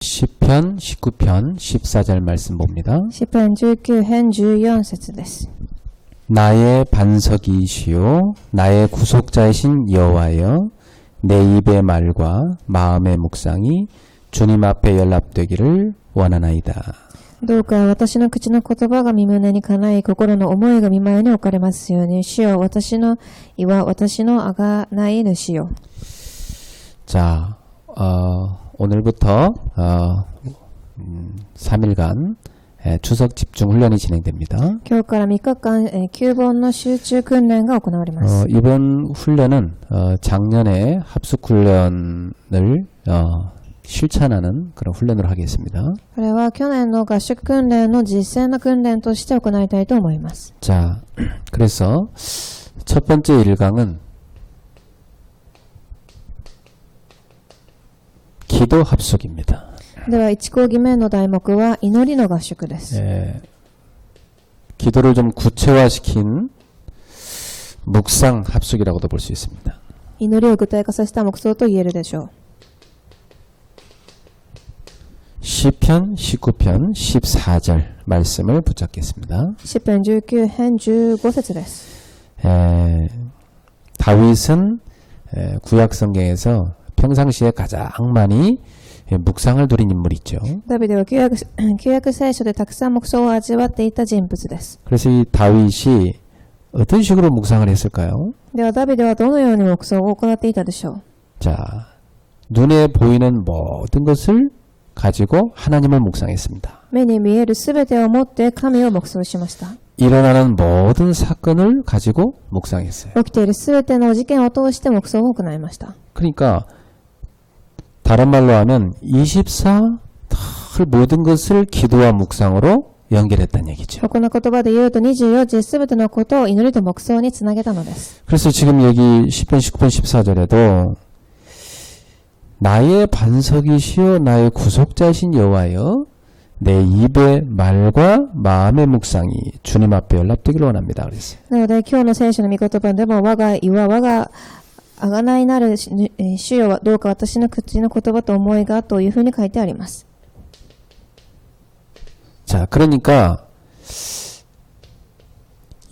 시편 19편 14절 말씀 봅니다. 詩編19編14節です。 나의 반석이시요 나의 구속자이신 여호와여 내 입의 말과 마음의 묵상이 주님 앞에 연락되기를 원하나이다. どうか私の口の言葉が御胸にかない心の思いが御前に置かれますように。主よ、私の岩、私のあがない主よ。 자, 오늘부터 3일간 추석 집중 훈련이 진행됩니다. 今日から3日間、9本の集中訓練が行われます。 이번 훈련은 작년에 합숙 훈련을 실천하는 그런 훈련으로 하겠습니다. これは去年の合宿訓練の実践の訓練として行いたいと思います。 자, 그래서 첫 번째 1강은 기도 합숙입니다. では1講義目の題目は祈りの合宿です。 기도를 좀 구체화시킨 묵상 합숙이라고도 볼 수 있습니다. 祈りを具体化させた黙想と言えるでしょう。 시편 19편 14절 말씀을 붙잡겠습니다. 詩編19編15節です。 다윗은 구약 성경에서 평상시에 가장 많이 묵상을 누린 인물이죠. ダビデは旧約聖書でたくさん黙想を味わっていた人物です。 그래서 이 다윗이 어떤 식으로 묵상을 했을까요? ではダビデはどのように黙想を行っていたでしょう。 자, 눈에 보이는 모든 것을 가지고 하나님을 묵상했습니다. 目に見えるすべてを持って神を黙想しました。 일어나는 모든 사건을 가지고 묵상했어요. 起きているすべての事件を通して黙想を行いました。 그러니까 다른 말로 하면 24 모든 것을 기도와 묵상으로 연결했다는 얘기죠. この言葉で言うと24時すべてのことを祈りと黙想につなげたのです。 그래서 지금 여기 시편 19편 14절에도 나의 반석이시여 나의 구속자이신 여호와여 내 입의 말과 마음의 묵상이 주님 앞에 연락되기를 원합니다. 그랬어요. なので今日の聖書の御言葉でも我が岩我が贖いなる主よはどうか私の口の言葉と思いがというふうに書いてあります。 자, 그러니까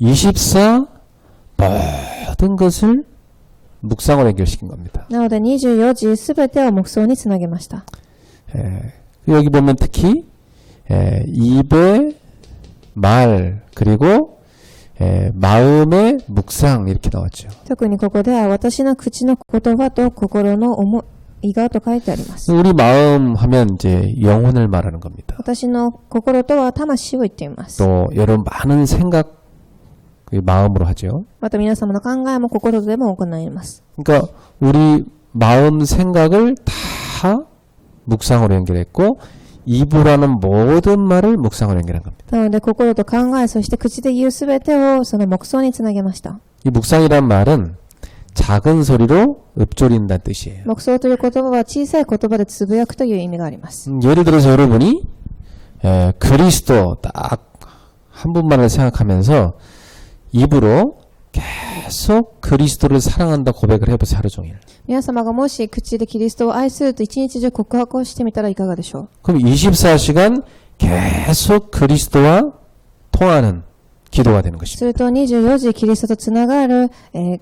24 모든 것을 묵상으로 연결시킨 겁니다. なので24時すべてを黙想につなげました。 여기 보면 특히 입의 말 그리고 마음의 묵상 이렇게 나왔죠. 特にここでは私の口の言葉と心の思いがと書いてあります。 우리 마음 하면 이제 영혼을 말하는 겁니다. 私の心とは魂を言っています。 또 여러 많은 생각 마음으로 하죠. また皆様の考えも心でも行います。 그러니까 우리 마음 생각을 다 묵상으로 연결했고 입으로 하는 모든 말을 묵상으로 연결한 겁니다. なので心と考えそして口で言うすべてをその黙想につなげました。 이 묵상이란 말은 작은 소리로 읊조린다는 뜻이에요. 黙想という言葉は小さい言葉でつぶやくという意味があります。 예를 들어서 여러분이 그리스도 딱 한 분만을 생각하면서 입으로 계속 그리스도를 사랑한다 고백을 해보세요. 하루 종일. 皆様がもし口でキリストを愛すると一日中告白をしてみたらいかがでしょう。 그럼 24시간 계속 그리스도와 통하는 기도가 되는 す 것입니다. ると24時キリストとつながる、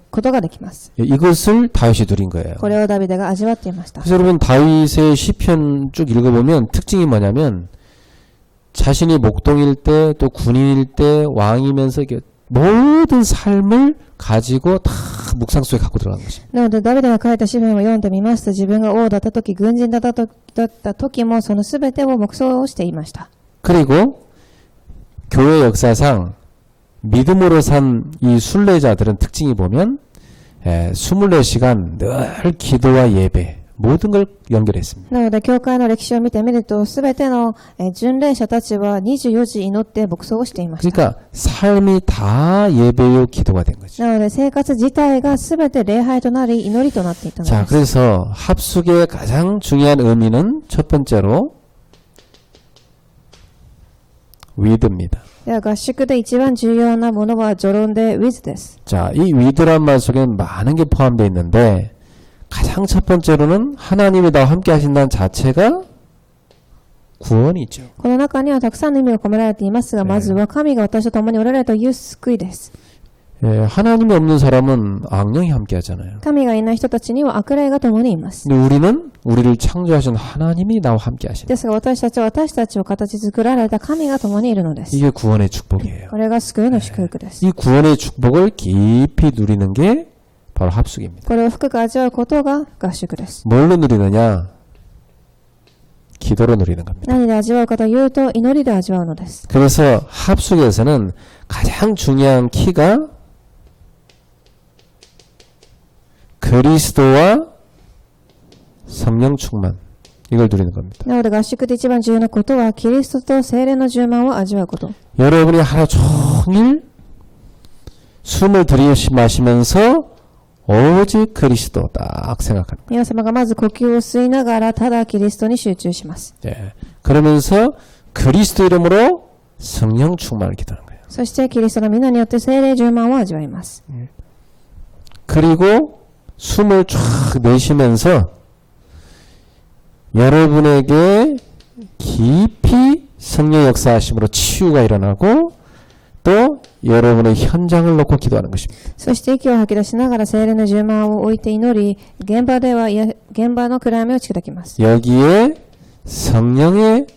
ことができます。 이것을 다윗이 누린 거예요. これをダビデが味わっていました。 그래서 여러분 다윗의 시편 쭉 읽어보면 특징이 뭐냐면 자신이 목동일 때 또 군인일 때 왕이면서 모든 삶을 가지고 다 묵상 속에 갖고 들어간 것입니다. なのでダビデが書いた詩篇を読んでみますと自分が王だった時軍人だった時もその全てを黙想をしていました。 그리고 교회 역사상 믿음으로 산 이 순례자들은 특징이 보면 24시간 늘 기도와 예배 모든 걸 연결했습니다. なので教会の歴史を見てみると全ての巡礼者たちは24時祈って黙想をしていました。 그러니까 삶이 다 예배요 기도가 된 거죠. なので生活自体が全て礼拝となり祈りとなっていたの 자, です。 그래서 합숙의 가장 중요한 의미는 첫 번째로 위드입니다. では合宿で一番重要なものは序論で with です。 자, 이 위드란 말 속에 많은 게 포함되어 있는데 가장 첫 번째로는 하나님이 나와 함께 하신다는 자체가 구원이 있죠. この中にはたくさんの意味が込められていますが、まずは神が私と共におられるという救いです。 하나님이 없는 사람은 악령이 함께 하잖아요. 神がいない人たちには悪霊が共にいます。 근데 우리는 우리를 창조하신 하나님이 나와 함께 하신다. ですが私たちは私たちを形作られた神が共にいるのです。 이게 구원의 축복이에요. これが救いの祝福です。 이 구원의 축복을 깊이 누리는 게 바로 합숙입니다. これを深く味わうことが合宿です。 뭘로 누리느냐? 기도로 누리는 겁니다. 何で味わうかというと、祈りで味わうのです。 그래서 합숙에서는 가장 중요한 키가 그리스도와 성령 충만, 이걸 누리는 겁니다. なので合宿で一番重要なことは、キリストと聖霊の充満を味わうこと。 여러분이 하루 종일 숨을 들이마시면서 오직 그리스도 딱 생각하는 거예요. 皆様がまず呼吸を吸いながら、ただキリストに集中します。 그러면서 그리스도 이름으로 성령 충만을 기도하는 거예요. そしてキリストの皆によって聖霊充満を味わいます。 그리고 숨을 쫙 내쉬면서 여러분에게 깊이 성령 역사하심으로 치유가 일어나고 또 여러분의 현장을 놓고 기도하는 것입니다. そして息を吐き出しながら聖霊の充満を置いて祈り、現場の暗闇を打ち砕きます。 여기에 성령의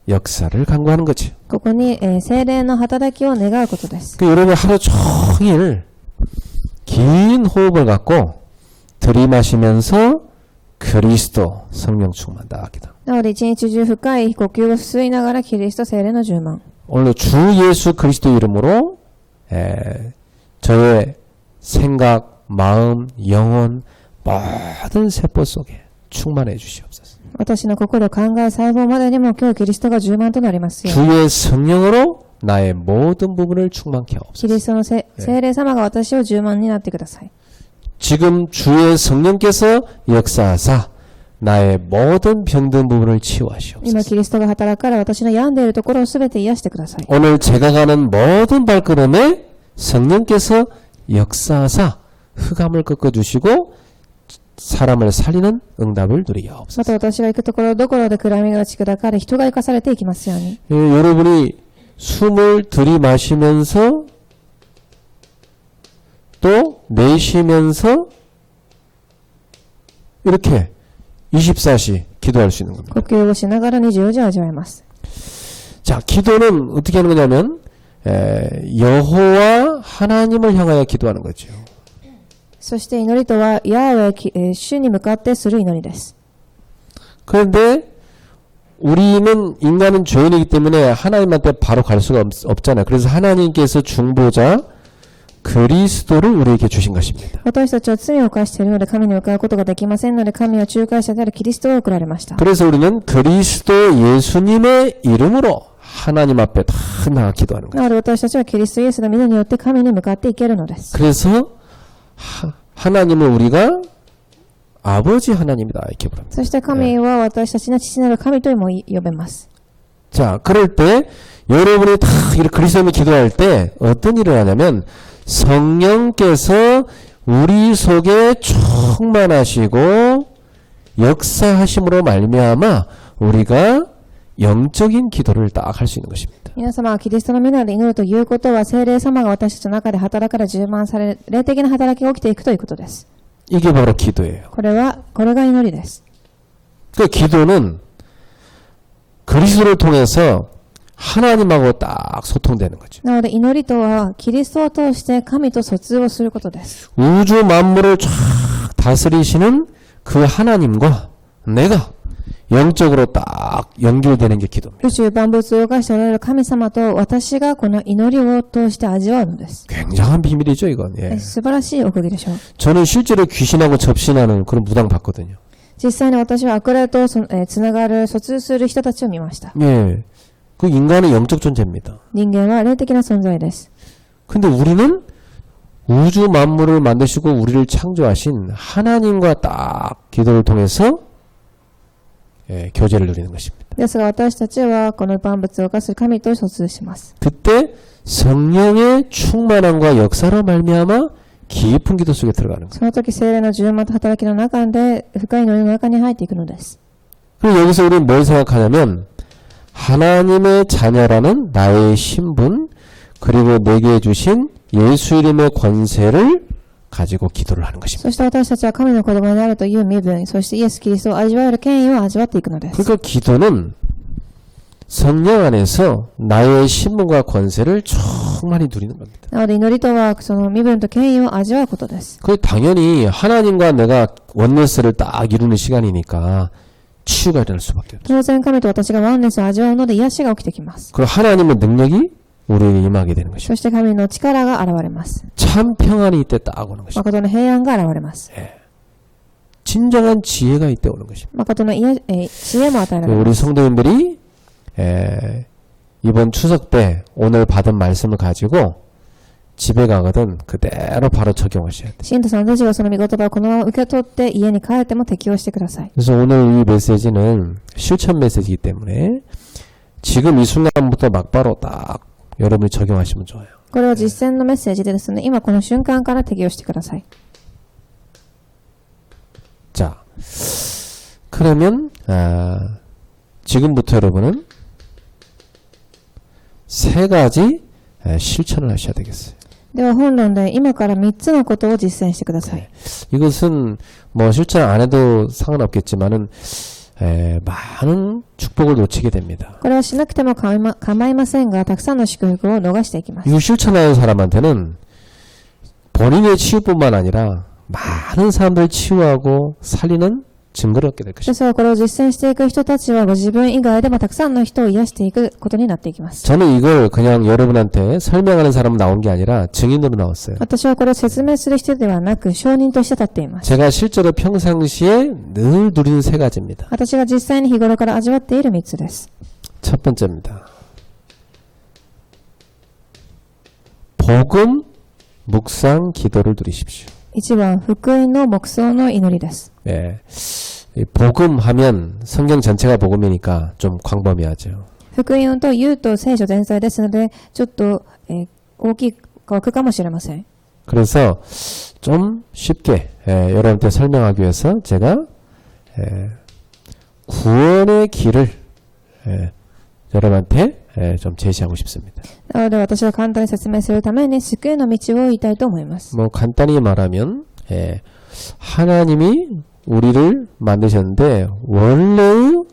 역사를 간구하는 거죠. ここに、聖霊の働きを願うことです。 여러분 하루 종일 긴 호흡을 갖고 들이마시면서 그리스도 성령 충만 다 기도. なので一日中深い呼吸を吸いながらキリスト聖霊の充満。 오늘 주 예수 그리스도 이름으로 저의 생각, 마음, 영혼 모든 세포 속에 충만해 주시옵소서. 私の心、考え、細胞までにも今日キリストが充満となりますように。 주의 성령으로 나의 모든 부분을 충만케 キ 하옵소서. リストの聖霊様が私を充満になってください。 지금 주의 성령께서 역사하사 나의 모든 병든 부분을 今 치유하시옵소서. キリストが働くから私の病んでいるところをすべて癒してください。 오늘 제가 가는 모든 발걸음에 성령께서 역사하사 흑암을 꺾어주시고 사람을 살리는 응답을 누리게 ま 하옵소서. た私が行くところどころで暗闇が打ち砕かれ人が生かされていきますように。 여러분이 숨을 들이마시면서 또 내쉬면서 이렇게 24시 기도할 수 있는 겁니다. 呼吸をしながら24時を味わいます。 자, 기도는 어떻게 하는 거냐면 여호와 하나님을 향하여 기도하는 거죠. そして祈りとはヤーウェ主に向かってする祈りです。 그런데 우리는 인간은 죄인이기 때문에 하나님한테 바로 갈 수가 없잖아요. 그래서 하나님께서 중보자 그리스도를 우리에게 주신 것입니다. 私たちは罪を犯しているので神に向かうことができませんので神は仲介者であるキリストを送られました。 그래서 우리는 그리스도 예수님의 이름으로 하나님 앞에 다 나가 기도하는 거예요. なので私たちはキリストイエスの皆によって神に向かっていけるのです。 그래서 하나님을 우리가 아버지 하나님이다 이렇게 부릅니다. そして神は私たちの父なる神とも呼べます。 자, 그럴 때 여러분이 다 이렇게 그리스도를 기도할 때 어떤 일을 하냐면 성령께서 우리 속에 충만하시고 역사하심으로 말미암아 우리가 영적인 기도를 딱 할 수 있는 것입니다. 皆様はキリストの皆で祈るということは聖霊様が私たちの中で働くから充満される霊的な働きが起きていくということです。 이게 바로 기도예요. これが祈りです。 그 기도는 그리스도를 통해서 하나님하고 딱 소통되는 거죠. なので祈りとはキリストを通して神と疎通をすることです。 우주 만물을 쫙 다스리시는 그 하나님과 내가 영적으로 딱 연결되는 게 기도입니다. 宇宙万物を動かしておられる神様と私がこの祈りを通して味わうのです。 굉장한 비밀이죠, 이건. 예. 素晴らしい奥義でしょう。 저는 실제로 귀신하고 접신하는 그런 무당 봤거든요. 実際に私は悪霊とつながる疎通する人たちを見ました。 예. 그 인간은 영적 존재입니다. 人間は霊的な存在です。 근데 우리는 우주 만물을 만드시고 우리를 창조하신 하나님과 딱 기도를 통해서 교제를 누리는 것입니다. ですが私たちはこの万物を動かす神と疎通します。 그때 성령의 충만함과 역사로 말미암아 깊은 기도 속에 들어가는 거예요. その時聖霊の充満と働きの中で深い祈りの中に入っていくのです。 그리고 여기서 우리는 뭘 생각하냐면 하나님의 자녀라는 나의 신분, 그리고 내게 주신 예수 이름의 권세를 가지고 기도를 하는 것입니다. そして私たちは神の子供になるという身分、そしてイエス・キリストを味わえる権威を味わっていくのです。 그러니까 기도는 성령 안에서 나의 신분과 권세를 충만히 누리는 겁니다. なので祈りとはその身分と権威を味わうことです。 그 당연히 하나님과 내가 원네스를 딱 이루는 시간이니까 치유가 일어날 수밖에 없죠. 当然神と私がワンネスを味わうので癒しが起きてきます。 그리고 하나님의 능력이 우리에게 임하게 되는 것입니다. そして神の力が現れます。 참 평안이 이때 딱 오는 것입니다. 誠の平安が現れます。 진정한 지혜가 이때 오는 것입니다. 誠の知恵も与えられま 우리 す。 성도님들이 이번 추석 때 오늘 받은 말씀을 가지고 집에 가거든 그대로 바로 적용하셔야 돼요. 信徒さんたちがその御言葉をこのまま受け取って家に帰っても適用してください。 그래서 오늘 이 메시지는 실천 메시지이기 때문에 지금 이 순간부터 막바로 딱 여러분이 적용하시면 좋아요. これは実践のメッセージでですね、今この瞬間から適用してください。 자, 그러면 지금부터 여러분은 세 가지 실천을 하셔야 되겠어요. では本論で今から3つのことを実践してください。 이것은 뭐 실천 안 해도 상관없겠지만은 많은 축복을 놓치게 됩니다. これはしなくても構いませんが、たくさんの祝福を逃していきます。 이거 실천하는 사람한테는 본인의 치유뿐만 아니라 많은 사람들을 치유하고 살리는 증거를 얻게 될 で 것입니다. すからこれを実践していく人たちはご自分以外でもたくさんの人を癒していくことになっていきます。 저는 이걸 그냥 여러분한테 설명하는 사람은 나온 게 아니라 증인으로 나왔어요. 私はこれを説明する人ではなく証人として立っています。 제가 실제로 평상시에 늘 누리는 세 가지입니다. 私が実際に日頃から味わっている3つです。 첫 번째입니다. 복음 묵상 기도를 누리십시오. 1番、福音の黙想の祈りです。 예. 이 복음 하면 성경 전체가 복음이니까 좀 광범위하죠. 福音と言うと聖書全体ですので、ちょっと、大きい枠かもしれません。 그래서 좀 쉽게 여러분한테 설명하기 위해서 제가 구원의 길을 여러분한테 좀 제시하고 싶습니다. なので私は簡単に説明するために救いの道を言いたいと思います。 뭐 간단히 말하면 하나님이 우리를 만드셨는데 원래의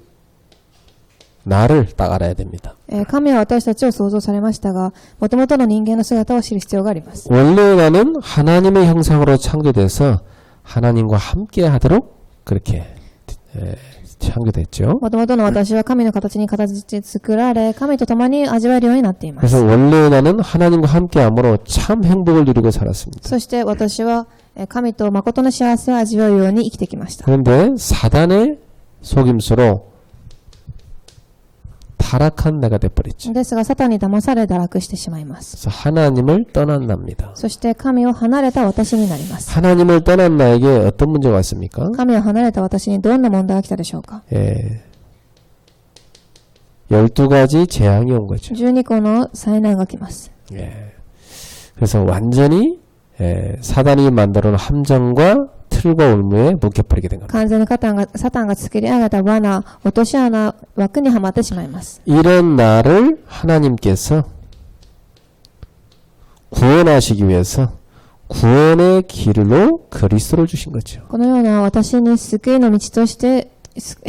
나를 딱 알아야 됩니다. 神は私たちを創造されましたが、もともとの人間の姿を知る必要があります。 원래 나는 하나님의 형상으로 창조돼서 하나님과 함께 하도록 그렇게 창조됐죠. もともとの私は神の形に形作られ、神と共に味わえるようになっています。 그래서 원래 나는 하나님과 함께함으로 참 행복을 누리고 살았습니다. そして私は神と誠の幸せを味わうように生きてきました。 그런데 사단의 속임수로 타락한 내가 돼버렸죠. ですが、サタンに騙され堕落してしまいます。 그래서 하나님을 떠난답니다. そして神を離れた私になります。 하나님을 떠난 나에게 어떤 문제가 왔습니까? 神を離れた私にどんな問題が来たでしょうか。 12가지 재앙이 온 거죠. 12個の災難が来ます。 그래서 완전히 사단이 만들어 놓은 함정과 틀과 올무에 묶여버리게 된 겁니다. 完全にサタンが作り上げた罠、落とし穴、枠にはまってしまいます。 이런 나를 하나님께서 구원하시기 위해서 구원의 길로 그리스도를 주신 거죠. このような私に救いの道として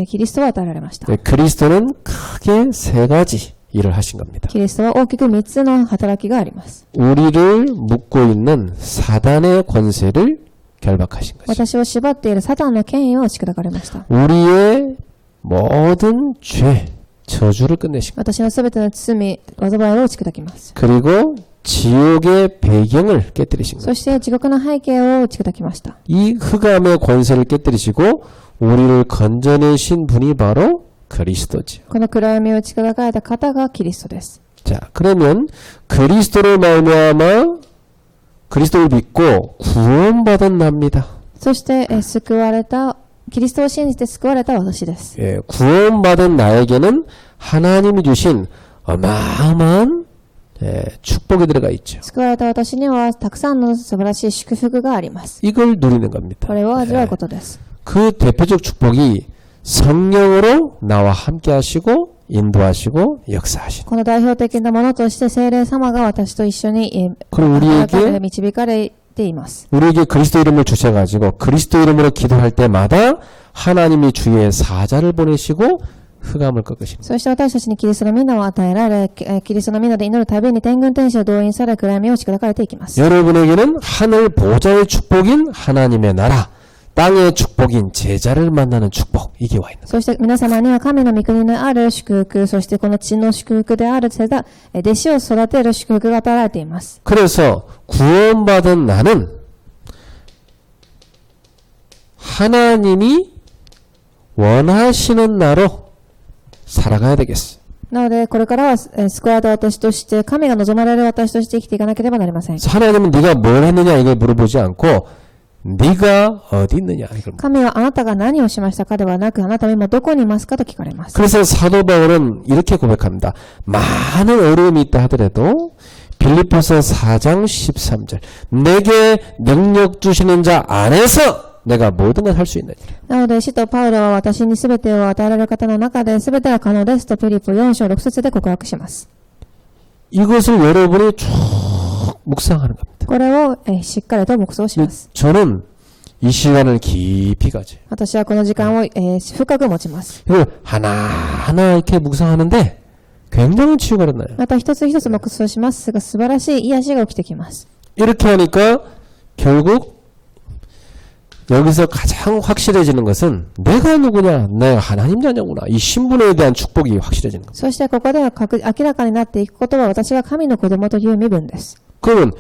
キリストを与えられました。 그리스도는 크게 세 가지 일을 하신 겁니다. キリストは大きく3つの働きがあります。 우리를 묶고 있는 사단의 권세를 결박하신 거죠. 私を縛っているサタンの権威を打ち砕かれました。 우리의 모든 죄, 저주를 끝내신 거죠. 私のすべての罪、災いを打ち砕きます。 그리고 지옥의 배경을 깨뜨리신 거죠. そして地獄の背景を打ち砕きました。 이 흑암의 권세를 깨뜨리시고 우리를 건져내신 분이 바로 그리스도죠. この暗闇を打ち砕かれた方がキリストです。 자, 그러면 그리스도를 말미암아 그리스도를 믿고 구원받은 납니다. そして救われた、キリストを信じて救われた私です。 구원받은 나에게는 하나님이 주신 어마어마한 축복이 들어가 있죠. 救われた私にはたくさんの素晴らしい祝福があります。 이걸 누리는 겁니다. これを味わうことです。 그 대표적 축복이 성령으로 나와 함께 하시고 인도하시고 역사하시는. この代表的なものとして聖霊様が私と一緒に、 그리고 働かれ 우리에게 導かれています。 우리에게 그리스도 이름을 주셔가지고 그리스도 이름으로 기도할 때마다 하나님이 주의 사자를 보내시고 흑암을 꺾으십니다. そして私たちにキリストの皆を与えられ、キリストの皆で祈るたびに天軍天使を動員され、暗闇を打ち砕かれていきます。 여러분에게는 하늘 보좌의 축복인 하나님의 나라, 땅의 축복인 제자를 만나는 축복, 이게 와 있는 거예요. そして皆様には神の御国のある祝福、そしてこの地の祝福である弟子を育てる祝福が与えられています。 그래서 구원받은 나는 하나님이 원하시는 나로 살아가야 되겠어. なので、これからは救われた私として、神が望まれる私として生きていかなければなりません。 하나님은 네가 뭘 했느냐 이걸 물어보지 않고 네가 어디 있느냐 이걸. 神はあなたが何をしましたかではなく、あなたは今どこにいますかと聞かれます。 그래서 사도 바울은 이렇게 고백합니다. 많은 어려움이 있다 하더라도 빌립보서 4장 13절 내게 능력 주시는 자 안에서 내가 모든 걸 할 수 있느니라. なので、使徒パウロは私に全てを与えられる方の中で全てが可能ですとピリポ4章6節で告白します。 이것을 여러분이 쭉 묵상하는 겁니다. これをしっかりと黙想します。 저는 이 시간을 깊이 가져요. 私はこの時間を深く持ちます。 이걸 하나하나 이렇게 묵상하는데 굉장히 치유가 일어나요. また一つ一つ黙想しますが素晴らしい癒しが起きてきます。 이렇게 하니까 결국 여기서 가장 확실해지는 것은 내가 누구냐, 내가 하나님 자녀구나. 이 신분에 대한 축복이 확실해지는 겁니다. そしてここでは明らかになっていくことは私が神の子供という身分です。 그러면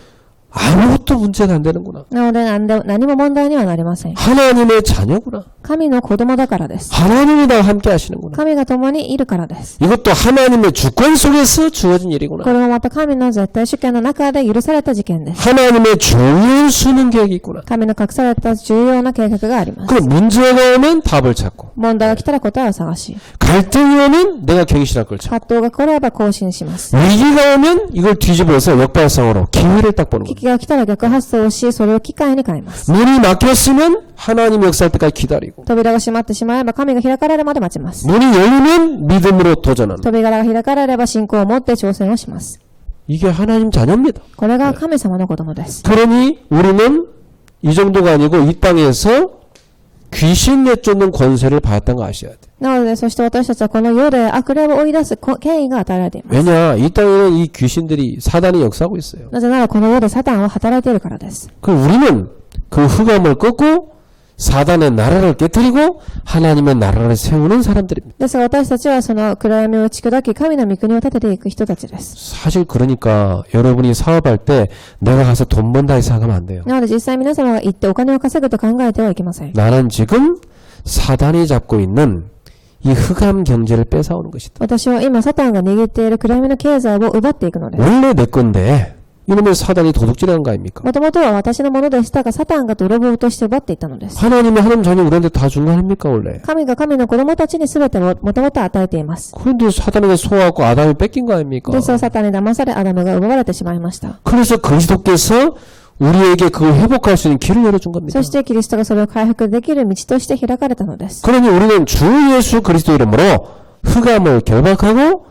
아무것도 문제가 안 되는구나. なので何も問題にはなりません。 하나님의 자녀구나. 神の子供だからです。 하나님이 나와 함께 하시는구나. 神が共にいるからです。 이것도 하나님의 주권 속에서 주어진 일이구나. これもまた神の絶対主権の中で許された事件です。 하나님의 중요한 수능 계획이 있구나. 神の隠された重要な計画があります。 그 문제가 오면 답을 찾고 問題が来たら答えを探し、 갈등이 오면 내가 경실할 걸 찾고 葛藤が来れば更新します。 위기가 오면 이걸 뒤집어서 역발상으로 기회를 딱 보는 危 거예요. 機が来たら逆発想をし、それを機会に変えます。 문이 막혔으면 하나님 역사할 때까지 기다리고 扉が閉まってしまえば神が開かれるまで待ちます。 문이 열리면 믿음으로 도전하는 扉が開かれれば信仰を持って挑戦をします。 이게 하나님 자녀입니다. これが神様の子供です。 그러니 우리는 이 정도가 아니고 이 땅에서 귀신 내쫓는 권세를 받았다는 거 아셔야 돼요. なので、そして私たちはこの世で悪霊を追い出す権威が与えられています。 왜냐 이 땅에는 이 귀신들이 사단이 역사하고 있어요. なぜならこの世でサタンは働いているからです。 그 우리는 그 흑암을 꺾고 사단의 나라를 깨뜨리고 하나님의 나라를 세우는 사람들입니다. ですが私たちはその暗闇を打ち砕き神の御国を建てていく人たちです。 사실 그러니까 여러분이 사업할 때 내가 가서 돈 번다 이 생각하면 안 돼요. なので実際皆様が行ってお金を稼ぐと考えてはいけません。 나는 지금 사단이 잡고 있는 이 흑암 경제를 뺏어오는 것이다. 私は今サタンが握っている暗闇の経済を奪っていくのです。 원래 내 건데 이놈의 사단이 도둑질하는 거 아닙니까? もともとは私のものでしたがサタンが泥棒として奪っていったのです。 하나님이 하나님 자녀 우리한테 다 준 거 아닙니까 원래? 神が神の子供たちに全てをもともと与えています。 그런데 사단에게 소화하고 아담이 뺏긴 거 아닙니까? ですがサタンに騙されアダムが奪われてしまいました。 그래서 그리스도께서 우리에게 그걸 회복할 수 있는 길을 열어준 겁니다. そしてキリストがそれを回復できる道として開かれたのです。 그러니 우리는 주 예수 그리스도 이름으로 흑암을 결박하고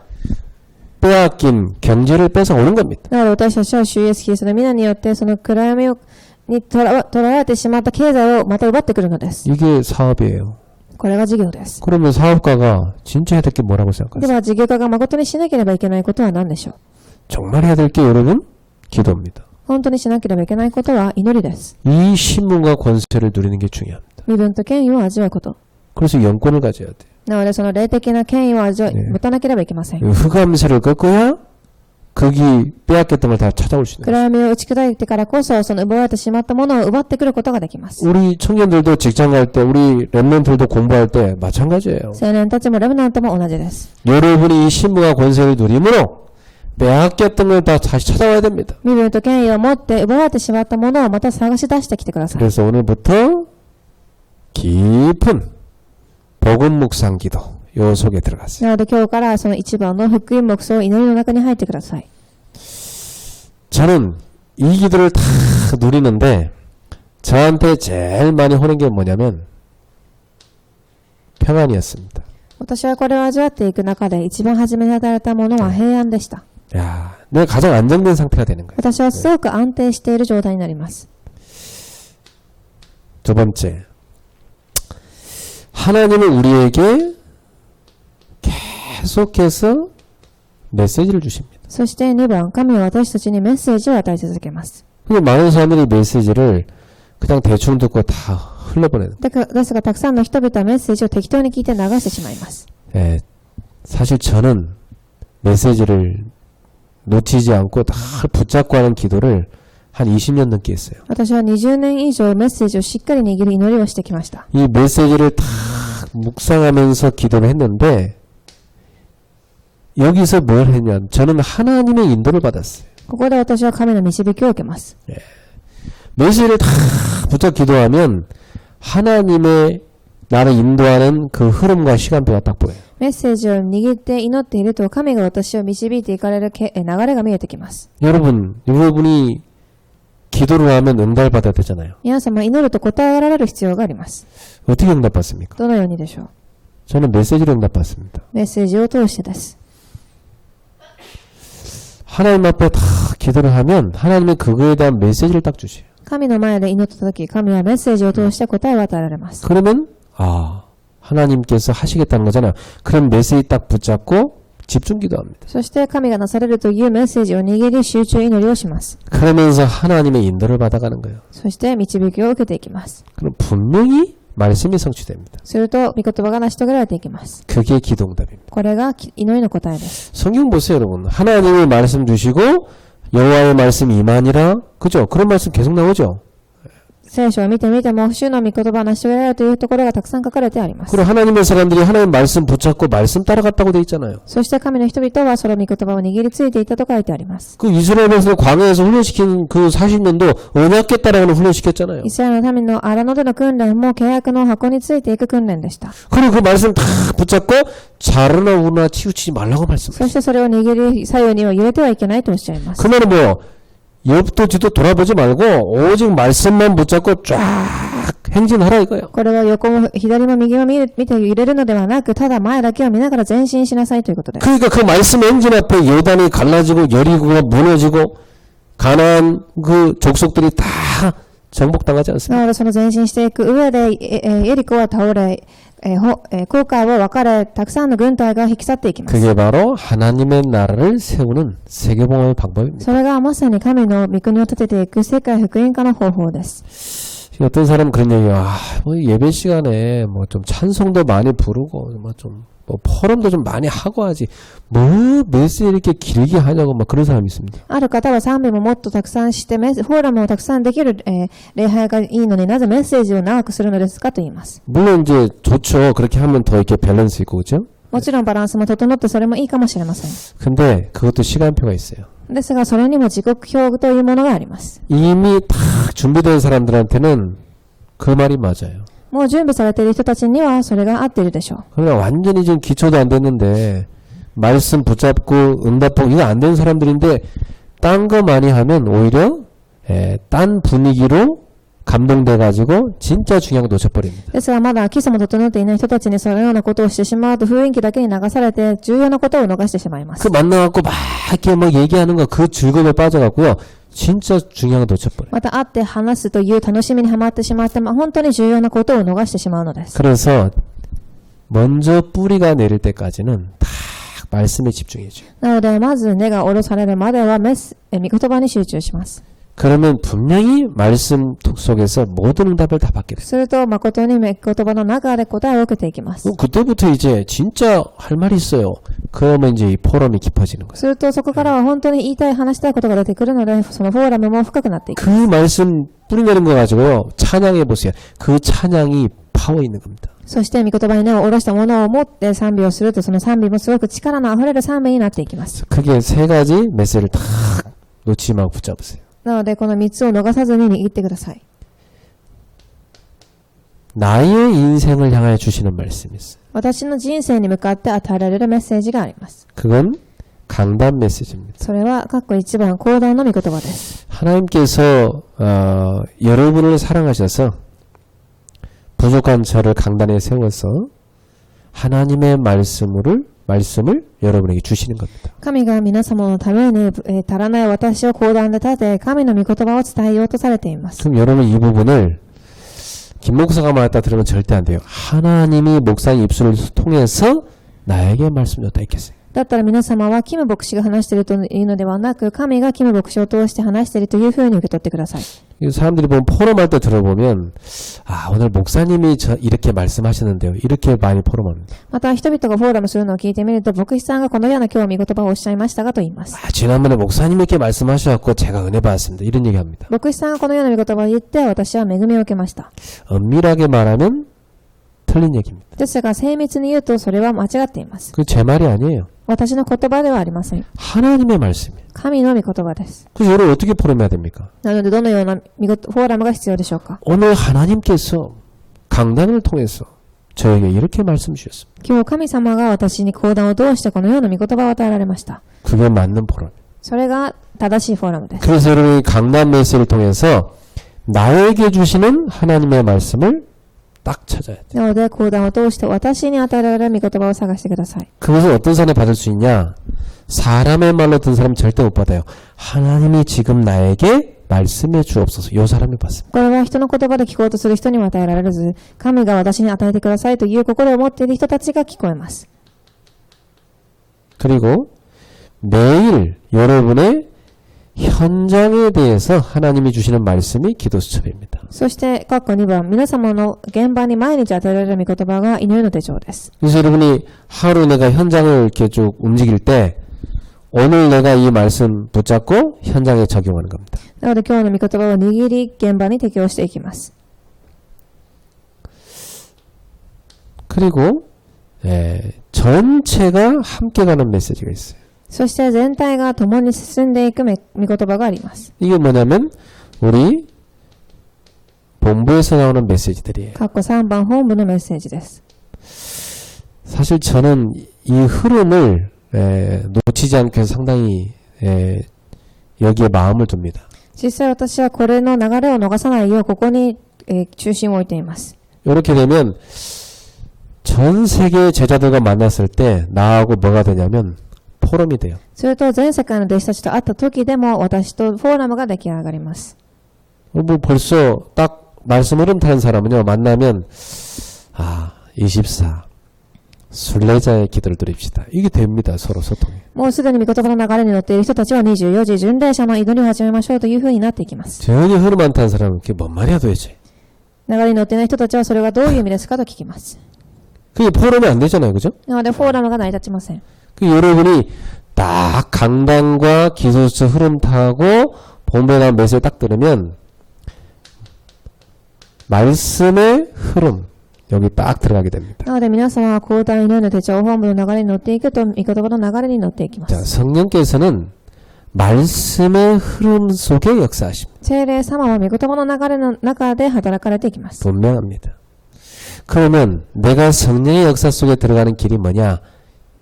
빼앗긴 경제를 뺏어오는 겁니다. なので私たちは主イエスキリストの皆によってその暗闇にとらわれてしまった経済をまた奪ってくるのです。 이게 사업이에요. これが事業です。 그러면 사업가가 진짜 해야 될 게 뭐라고 で 생각하세요? は事業家が誠にしなければいけないことは何でしょう。 정말 해야 될 게 여러분 기도입니다. 本当にしなければいけないことは祈りです。 이 신분과 권세를 누리는 게 중요합니다. 身分と権威を味わうこと。 그래서 영권을 가져야 돼요. なのでその霊的な権威を持たなければいけません。 흑암세를 꺾어야 거기 빼앗겼던 걸 다 찾아올 수 있는 暗闇を打ち砕いてからこそその奪われてしまったものを奪ってくることができます。 우리 청년들도 직장 갈 때 우리 랩런들도 공부할 때 마찬가지예요. 青年たちもレブナントも同じです。 여러분이 이 신분과 권세를 누림으로 빼앗겼던 걸 다 다시 찾아와야 됩니다. 身分と権威を持って奪われてしまったものをまた探し出してきてください。 그래서 오늘부터 깊은 복음 묵상 기도 요 속에 들어갔어요. なので今日からその一番の福音黙想祈りの中に入ってください。 저는 이 기도를 다 누리는데 저한테 제일 많이 오는 게 뭐냐면 평안이었습니다. 私はこれを味わっていく中で一番初めに与えられたものは平安でした。 야, 내가 가장 안정된 상태가 되는 거예요. 私はすごく安定している状態になります。 두 번째, 하나님은 우리에게 계속해서 메시지를 주십니다. そして2番、神は私たちにメッセージを与え続けます。 근데 많은 사람들이 메시지를 그냥 대충 듣고 다 흘려보내는. ですがたくさんの人々はメッセージを適当に聞いて流してしまいます。 예, 사실 저는 메시지를 놓치지 않고 다 붙잡고 하는 기도를 한 20년 넘게 했어요. 私は20年以上メッセージをしっかり握り祈りをしてきました。 이 메시지를 다 묵상하면서 기도를 했는데 여기서 뭘 했냐? 저는 하나님의 인도를 받았어요. ここで私は神の導きを受けます。 메시지를 다 붙잡고 기도하면 하나님의 나를 인도하는 그 흐름과 시간표가 딱 보여요. メッセージを握って祈っていると神が私を導いていかれる流れが見えてきます。 여러분이 기도를 하면 응답을 받아야 되잖아요. 皆様祈ると答えられる必要があります。 어떻게 응답받습니까? どのようにでしょう。 저는 메시지로 응답받습니다. メッセージを通してです。 하나님 앞에 다 기도를 하면 하나님은 그거에 대한 메시지를 딱 주셔요. 神の前で祈ったとき、神はメッセージを通して答えを与えられます。 그러면 하나님께서 하시겠다는 거잖아요. 그럼 메시지 딱 붙잡고 집중 기도합니다. そして神がなされるというメッセージを握り集中祈りをします。 그러면서 하나님의 인도를 받아가는 거예요. そして導きを受けていきます。 그럼 분명히 말씀이 성취됩니다. すると御言葉が成し遂げられていきます。 그게 기도응답입니다. これが祈りの答えです。 성경 보세요, 여러분. 하나님의 말씀 주시고 여호와의 말씀 임하니라. 그죠? 그런 말씀 계속 나오죠. 聖書を見てみても主の御言葉を成し遂げられるというところがたくさん書かれてあります。 그리고 하나님의 사람들이 하나님 말씀 붙잡고 말씀 따라갔다고 돼 있잖아요. そして神の人々はその御言葉を握りついていたと書いてあります。 그 이스라엘 백성을 광야에서 훈련시킨 그 40년도 언약궤 따라가는 훈련시켰잖아요. イスラエルの民の荒野での訓練も契約の箱についていく訓練でした。 그리고 그 말씀 다 붙잡고 자르나 우나 치우치지 말라고 말씀하셨어요. そしてそれを握り左右には揺れてはいけないとおっしゃいます。 그 말은 뭐요? 옆도 뒤도 돌아보지 말고 오직 말씀만 붙잡고 쫙 행진하라 이거예요. これは横も左も右も見て揺れるのではなく、ただ前だけを見ながら前進しなさいということです。 그러니까 그 말씀 행진 앞에 요단이 갈라지고 여리고가 무너지고 가나안 그 족속들이 다 정복당하지 않습니까? なのでその前進していく上で、エリコは倒れ、航海は分かれ、たくさんの軍隊が引き去っていきます。 그게 바로 하나님의 나라를 세우는 세계봉헌의 방법입니다. それがまさに神の御国を立てていく世界福音化の方法です。 어떤 사람은 그런 얘기해요. 뭐 예배 시간에 뭐 좀 찬송도 많이 부르고 뭐 포럼도 좀 많이 하고 하지 뭐 메시지 이렇게 길게 하냐고 막 그런 사람이 있습니다. ある方は賛美ももっとたくさんして、フォーラムをたくさんできる、礼拝がいいのになぜメッセージを長くするのですかと言います。 물론 이제 좋죠. 그렇게 하면 더 이렇게 밸런스 있고 그죠? もちろんバランスも整ってそれもいいかもしれません。 근데 그것도 시간표가 있어요. ですがそれにも時刻表というものがあります。 이미 다 준비된 사람들한테는 그 말이 맞아요. もう準備されている人たちにはそれが合っているでしょう。 그러나 완전히 지금 기초도 안 됐는데 말씀 붙잡고 응답하고 이거 안 된 사람들인데 딴 거 많이 하면 오히려 딴 분위기로 감동돼가지고 진짜 중요한 거 놓쳐버립니다. ですがまだ基礎も整っていない人たちにそのようなことをしてしまうと雰囲気だけに流されて重要なことを逃してしまいます。 그 만나갖고 막 이렇게 막 얘기하는 거 그 즐거움에 빠져갖고요. 진짜 중요한 거 놓쳐버려요. また会って話すという楽しみにはまってしまって、本当に重要なことを逃してしまうのです。 그래서 먼저 뿌리가 내릴 때까지는 딱 말씀에 집중해줘요. なのでまず根が下ろされるまでは御言葉に集中します。 그러면 분명히 말씀 속에서 모든 응답을 다 받게 돼요. すると誠に御言葉の中で答えを受けていきます。 그때부터 이제 진짜 할 말이 있어요. 그러면 이제 이 포럼이 깊어지는 거예요. するとそこからは本当に言いたい話したいことが出てくるので、そのフォーラムも深くなっていく。 그 말씀 뿌리 내린 거 가지고요. 찬양해 보세요. 그 찬양이 파워 있는 겁니다. そして御言葉に根を下ろしたものを持って賛美をすると、その賛美もすごく力のあふれる賛美になっていきます。 그게 세 가지 메시지를 딱 놓치지 말고 붙잡으세요. なのでこの3つを逃さずに握ってください。 나의 인생을 향하여 주시는 말씀이 있어요. 私の人生に向かって与えられるメッセージがあります。 그건 강단 메시지입니다. それは括弧1番講談の御言葉です。 하나님께서 여러분을 사랑하셔서 부족한 저를 강단에 세워서 하나님의 말씀을 여러분에게 주시는 겁니다. 神が皆様のために、足らない私を講談で立て、神の御言葉を伝えようとされています。 그럼 여러분 이 부분을 김 목사가 말했다 들으면 절대 안 돼요. 하나님이 목사의 입술을 통해서 나에게 말씀줬다 했겠어요. だったら皆様はキム牧師が話しているというのではなく、神がキム牧師を通して話しているというふうに受け取ってください。 사람들이 보면 포럼할 때 들어보면 오늘 목사님이 이렇게 말씀하시는데요. 이렇게 많이 포럼합니다. また人々がフォーラムするのを聞いてみると、牧師さんがこのような今日御言葉をおっしゃいましたがと言います。 지난번에 목사님이 이렇게 말씀하셔갖고 제가 은혜 받았습니다. 이런 얘기합니다. 牧師さんがこのような御言葉を言って、私は恵みを受けました。 엄밀하게 말하면 틀린 얘기입니다. ですが精密に言うとそれは間違っています。 그 제 말이 아니에요. 私の言葉ではありません。 하나님의 말씀이에요. 神の御言葉です。 그래서 여러분 어떻게 포럼해야 됩니까? なのでどのようなフォーラムが必要でしょうか。 오늘 하나님께서 강단을 통해서 저에게 이렇게 말씀 주셨습니다. 今日神様が私に講談を通してこのような御言葉を与えられました。 그게 맞는 포럼. それが正しいフォーラムです。 그래서 여러분이 강단 메시지를 통해서 나에게 주시는 하나님의 말씀을 딱 찾아야 돼요. なので講談を通して私に与えられる御言葉を探してください。 그것을 어떤 사람이 받을 수 있냐? 사람의 말로 든 사람은 절대 못 받아요. 하나님이 지금 나에게 말씀해 주옵소서. 요 사람이 받습니다. これは人の言葉で聞こうとする人には与えられず、神が私に与えてくださいという心を持っている人たちが聞こえます。 그리고 매일 여러분의 현장에 대해서 하나님이 주시는 말씀이 기도 수첩입니다. そして、括弧2番、皆様の現場に毎日与えられる御言葉が祈りの手帳です。 그래서 여러분이 하루 내가 현장을 이렇게 쭉 움직일 때 오늘 내가 이 말씀 붙잡고 현장에 적용하는 겁니다. なので今日の御言葉を握り、現場に適用していきます。 그리고 전체가 함께 가는 메시지가 있어요. そして全体が共に進んでいく御言葉があります。 이게 뭐냐면 우리 본부에서 나오는 메시지들이에요. 括弧3番、本部のメッセージです。 사실 저는 이 흐름을 놓치지 않기 위해서 상당히 여기에 마음을 둡니다. 実際私はこれの流れを逃さないようここに、中心を置いています。 이렇게 되면 전 세계 제자들과 만났을 때 나하고 뭐가 되냐면 포럼이 돼요. すると全世界の弟子たちと会った時でも私とフォーラムが出来上がります。 뭐 벌써 딱 말씀 흐름 타는 사람은요 만나면 24 순례자의 기도를 드립시다. 이게 됩니다. 서로 소통이. もうすでに御言葉の流れに乗っている人たちは24時巡礼者の祈りを始めましょうというふうになっていきます。 전혀 흐름 안 타는 사람은 그게 뭔 말이야 도대체. 流れに乗っていない人たちはそれがどういう意味ですかと聞きます。 그게 포럼이 안 되잖아요. 그죠? なのでフォーラムが成り立ちません。 그 여러분이 딱 강단과 기소수 흐름 타고 본부에 나온 메시지 딱 들으면 말씀의 흐름 여기 딱 들어가게 됩니다. なので皆様は交代祈りの手帳本部の流れに乗っていくと御言葉の流れに乗っていきま 자, す。 성령께서는 말씀의 흐름 속에 역사하십니다. 聖霊様は御言葉の流れの中で働かれていきます。 분명합니다. 그러면 내가 성령의 역사 속에 들어가는 길이 뭐냐?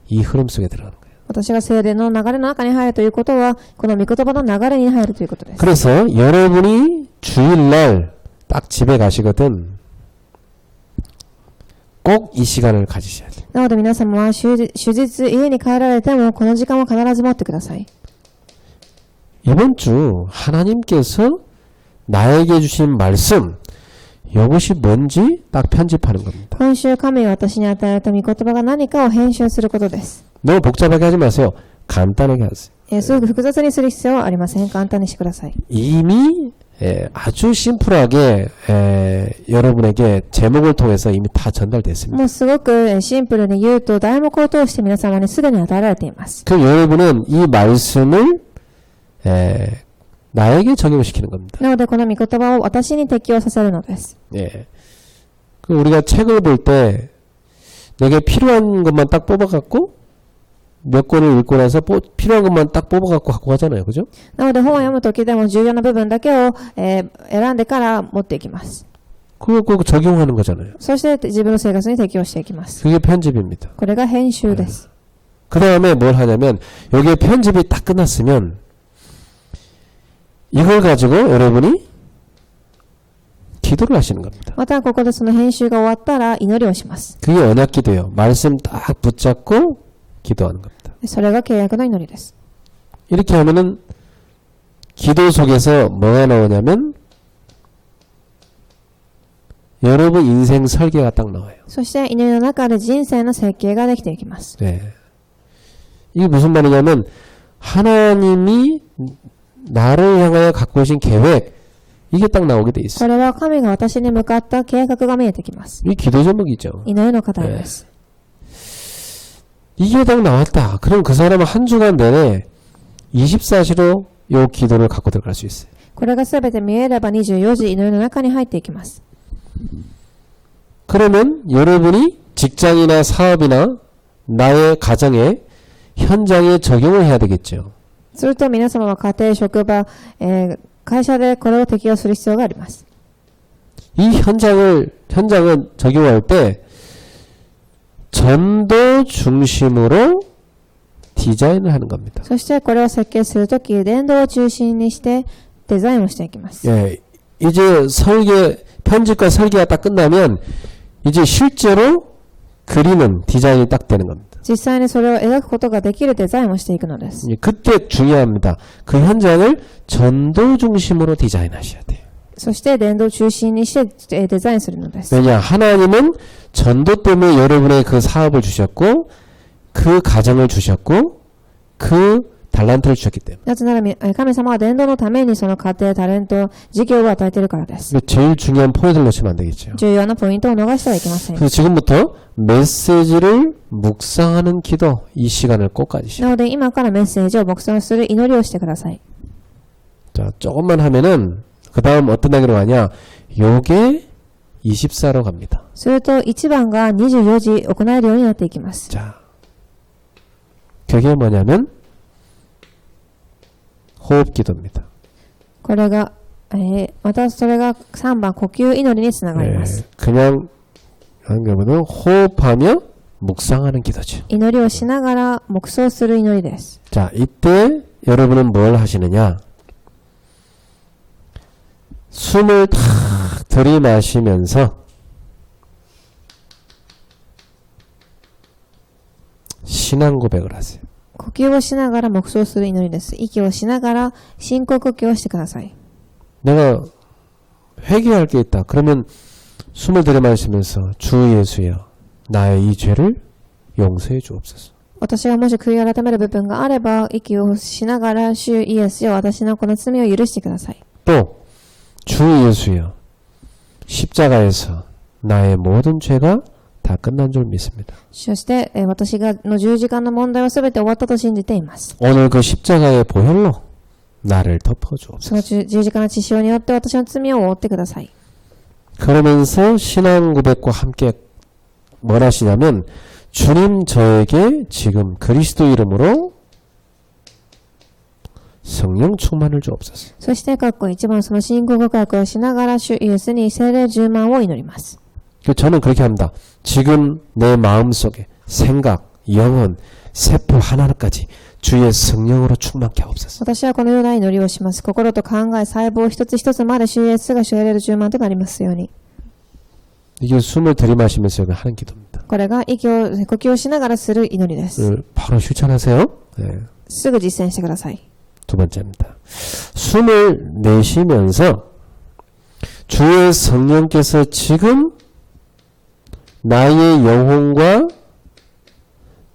이 흐름 속에 들어가는 거예요. 私が聖霊の流れの中に入るということは、この御言葉の流れに入るということです。 그래서 여러분이 주일날 딱 집에 가시거든 꼭 이 시간을 가지셔야 돼요. なので皆様は終日家に帰られてもこの時間を必ず持ってください。 이번 주 하나님께서 나에게 주신 말씀 이것이 뭔지 딱 편집하는 겁니다. 今週神が私に与えた御言葉が何かを編集することです。 너무 복잡하게 하지 마세요. 간단하게 하세요. すごく複雑にする必要はありません。簡単にしてください。 이미 아주 심플하게 여러분에게 제목을 통해서 이미 다 전달됐습니다. もうすごくシンプルに言うと題目を通して皆様にすでに与えられています。 그럼 여러분은 이 말씀을 나에게 적용시키는 겁니다. なのでこの御言葉を私に適用させるのです。 그 우리가 책을 볼 때 내게 필요한 것만 딱 뽑아갖고 몇 권을 읽고 나서 필요한 것만 딱 뽑아갖고 갖고 가잖아요. 그죠? なので本を読むときでも重要な部分だけを、選んでから持っていきます。 그거 꼭 적용하는 거잖아요. そして自分の生活に適用していきます。 그게 편집입니다. これが編集です。 그 다음에 뭘 하냐면 여기에 편집이 딱 끝났으면 이걸 가지고 여러분이 기도를 하시는 겁니다. またここでその編集が終わったら祈りをします。 그게 언약 기도예요. 말씀 딱 붙잡고 기도하는 겁니다. それが契約の祈りです。 이렇게 하면은 기도 속에서 뭐가 나오냐면 여러분 인생 설계가 딱 나와요. そして祈りの中で人生の設計ができていきます。 네. 이게 무슨 말이냐면 하나님이 나를 향하여 갖고 오신 계획 이게 딱 나오게 돼 こ 있어요. れは神が私に向かった計画が見えてきます。 이 기도 제목이죠. 祈りの課題です。 이게 딱 나왔다. 그럼 그 사람은 한 주간 내내 24시로 요 기도를 갖고 들어갈 수 있어요. これがすべて見えれば24時祈りの中に入っていきます。 그러면 여러분이 직장이나 사업이나 나의 가정에 현장에 적용을 해야 되겠죠. すると皆様は家庭、職場、会社でこれを適用する必要があります。 이 현장은 적용할 때 전도 중심으로 디자인을 하는 겁니다. そしてこれを設計するとき、伝道を中心にしてデザインをしていきます。 예, 이제 편집과 설계가 딱 끝나면 이제 실제로 그리는 디자인이 딱 되는 겁니다. 実際にそれを描くことができるデザインをしていくのです。 예, 그때 중요합니다. 그 현장을 전도 중심으로 디자인하셔야 돼요. そして伝道を中心にしてデザインするのです。 왜냐? 하나님은 전도 때문에 여러분의 그 사업을 주셨고 그 가정을 주셨고 그 달란트를 주셨기 때문에. なぜなら神様は伝道のためにその家庭、タレント、事業を与えているからです。 제일 중요한 포인트를 놓치면 안 되겠죠. 重要なポイントを逃してはいけません。 그래서 지금부터 메시지를 묵상하는 기도 이 시간을 꼭 가지시오. なので今からメッセージを黙想する祈りをしてください。 자, 조금만 하면은 그 다음 어떤 단계로 가냐? 요게 24로 갑니다. すると1番が24時行えるようになっていきます。 자, 그게 뭐냐면 호흡 기도입니다. これが、またそれが3番呼吸祈りにつながります。 그냥 하는 경우는 호흡하며 묵상하는 기도죠. 祈りをしながら黙想する祈りです。 자, 이때 여러분은 뭘 하시느냐? 숨을 탁 들이마시면서 신앙 고백을 하세요. 呼吸をしながら黙想する祈りです。息をしながら深呼吸をしてください。 내가 회개할 게 있다. 그러면 숨을 들이마시면서 주 예수여 나의 이 죄를 용서해 주옵소서. 私がもし悔い改める部分があれば、息をしながら主イエスよ私のこの罪を許してください。 또 주 예수여 십자가에서 나의 모든 죄가 다 끝난 줄 믿습니다. そして、私がの十字架の問題はすべて終わったと信じています。 오늘 그 십자가의 보혈로 나를 その 덮어주옵소서. 十字架の血潮によって私の罪を覆ってください。 그러면서 신앙 고백과 함께 뭘 하시냐면 주님 저에게 지금 그리스도 이름으로 성령 충만을 주옵소서. そして、1番その信仰告白をしながら主イエスに聖霊充満を祈ります。 저는 그렇게 합니다. 지금 내 마음속에 생각, 영혼, 세포 하나하나까지 주의 성령으로 충만케 하옵소서. 私はこのような祈りをします。心と考え、細胞一つ一つまで主イエスが聖霊充満となりますように。 이게 숨을 들이마시면서 하는 기도입니다. これが呼吸をしながらする祈りです。 바로 실천하세요. 네. すぐ実践してください。 두 번째입니다. 숨을 내쉬면서 주의 성령께서 지금 나의 영혼과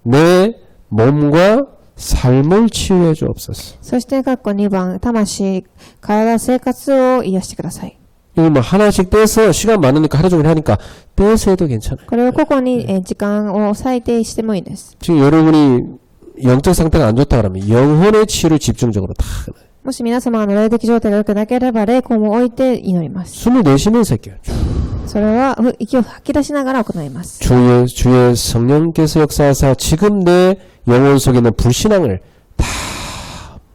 내 몸과 삶을 치유해 주옵소서. そして2番魂、体、生活を癒してください。 이거 뭐 하나씩 떼서 시간 많으니까 하루 종일 하니까 떼서 해도 괜찮아요. これを個々に時間を割いてしてもいいです。 지금 여러분이 영적 상태가 안 좋다 그러면 영혼의 치유를 집중적으로 다 もし皆様の霊的状態が良くなければ霊魂を置いて祈ります。 숨을 내쉬면서 할게요. それは息を吐き出しながら行います。 주의 성령께서 역사하사 지금 내 영혼 속에 있는 불신앙을 다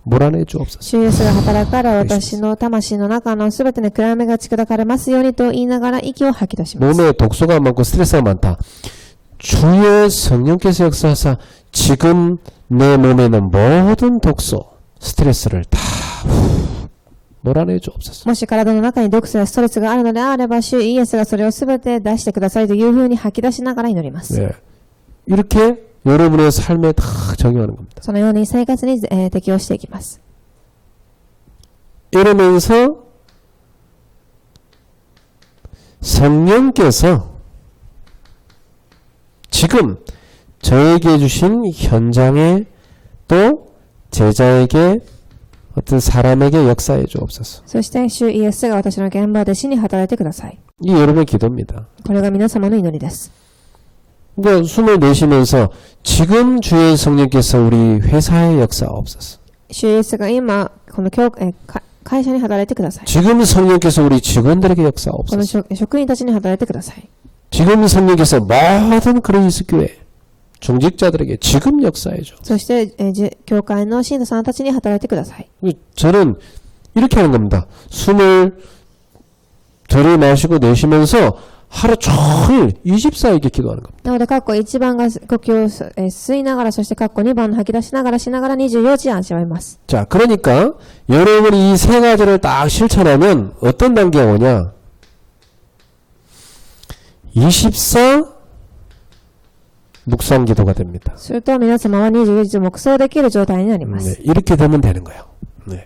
몰아내 주옵소서. 主イエスが働くから私の魂の中のすべての暗闇が打ち砕かれますようにと言いながら息を吐き出します。 몸에 독소가 많고 스트레스가 많다. 주의 성령께서 역사하사 지금 내 몸에 있는 모든 독소, 스트레스를 다 몰아내 주옵소서. もし体の中に毒素やストレスがあるのであれば、主イエスがそれをすべて出してくださいというふうに吐き出しながら祈ります。 네. 이렇게 여러분의 삶에 다 적용하는 겁니다. そのように生活に、適応していきます。 이러면서 성령께서 지금 저에게 주신 현장에 또 제자에게 어떤 사람에게 역사해 주옵소서. そして主イエスが私の現場で死に働いてください。 이 여러분의 기도입니다. これが皆様の祈りです。 그러니까 숨을 내쉬면서 지금 주의 성령께서 우리 회사에 역사하옵소서. 主イエスが今この会社に働いてください。 지금 성령께서 우리 직원들에게 この 역사하옵소서. 職員たちに働いてください。 지금 성령께서 모든 그리스 교회 중직자들에게 지금 역사해 줘. そして、教会の信徒さんたちに働いてください。 저는 이렇게 하는 겁니다. 숨을 들이 마시고 내쉬면서 하루 종일 24일게 기도하는 겁니다. なので、1番が呼吸を、吸いながら、そして2番の吐き出しながらしながら24時味わいます。 자, 그러니까 여러분이 이 세 가지를 딱 실천하면 어떤 단계가 오냐? 24 묵상 기도가 됩니다. すると皆様は24時黙想できる状態になりま 네, す。 이렇게 되면 되는 거예요. 네.